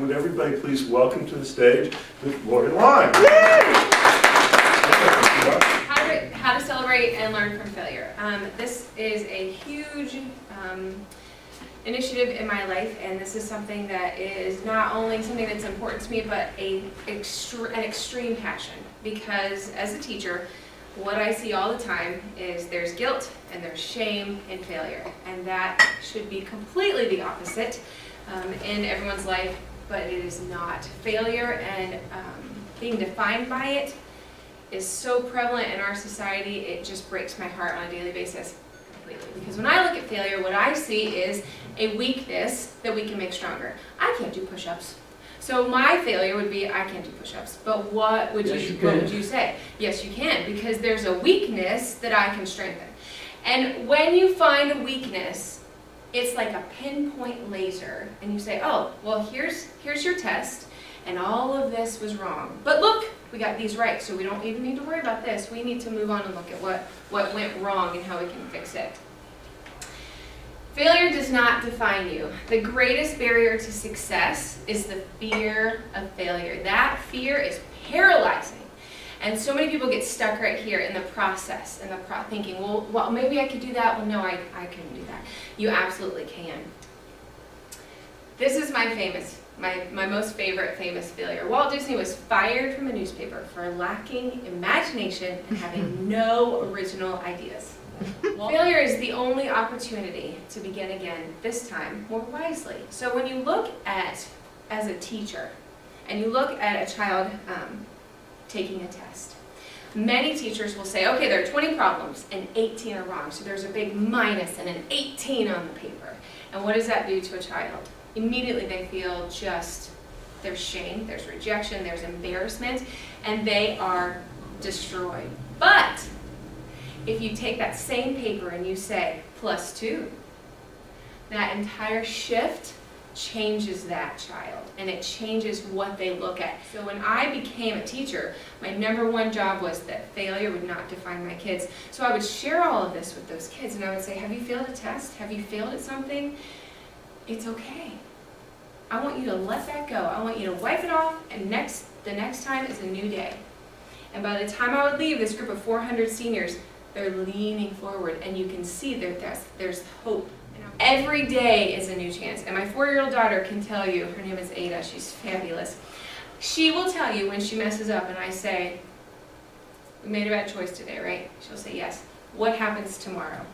would everybody please welcome to the stage Ms. Lori Lime. How to celebrate and learn from failure. This is a huge initiative in my life, and this is something that is not only something that's important to me, but an extreme passion. Because as a teacher, what I see all the time is there's guilt and there's shame in failure, and that should be completely the opposite in everyone's life, but it is not. Failure and being defined by it is so prevalent in our society, it just breaks my heart on a daily basis completely. Because when I look at failure, what I see is a weakness that we can make stronger. I can't do push-ups. So my failure would be, I can't do push-ups. But what would you say? Yes, you can, because there's a weakness that I can strengthen. And when you find a weakness, it's like a pinpoint laser, and you say, oh, well, here's your test, and all of this was wrong. But look, we got these right, so we don't even need to worry about this. We need to move on and look at what went wrong and how we can fix it. Failure does not define you. The greatest barrier to success is the fear of failure. That fear is paralyzing. And so many people get stuck right here in the process, and thinking, well, maybe I could do that. Well, no, I couldn't do that. You absolutely can. This is my most favorite famous failure. Walt Disney was fired from a newspaper for lacking imagination and having no original ideas. Failure is the only opportunity to begin again, this time more wisely. So when you look at, as a teacher, and you look at a child taking a test, many teachers will say, okay, there are 20 problems and 18 are wrong. So there's a big minus and an 18 on the paper. And what does that do to a child? Immediately they feel there's shame, there's rejection, there's embarrassment, and they are destroyed. But if you take that same paper and you say +2, that entire shift changes that child, and it changes what they look at. So when I became a teacher, my #1 job was that failure would not define my kids. So I would share all of this with those kids, and I would say, have you failed a test? Have you failed at something? It's okay. I want you to let that go. I want you to wipe it off, and the next time is a new day. And by the time I would leave this group of 400 seniors, they're leaning forward, and you can see that there's hope. Every day is a new chance. And my 4-year-old daughter can tell you, her name is Ada, she's fabulous. She will tell you when she messes up, and I say, we made a bad choice today, right? She'll say, yes. What happens tomorrow?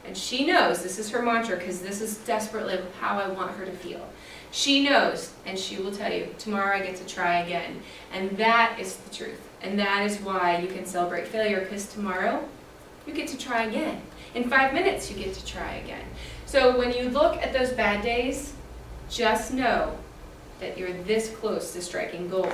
And she knows, this is her mantra, because this is desperately how I want her to feel. She knows, and she will tell you, tomorrow I get to try again. And that is the truth. And that is why you can celebrate failure, because tomorrow you get to try again. In 5 minutes you get to try again. So when you look at those bad days, just know that you're this close to striking gold.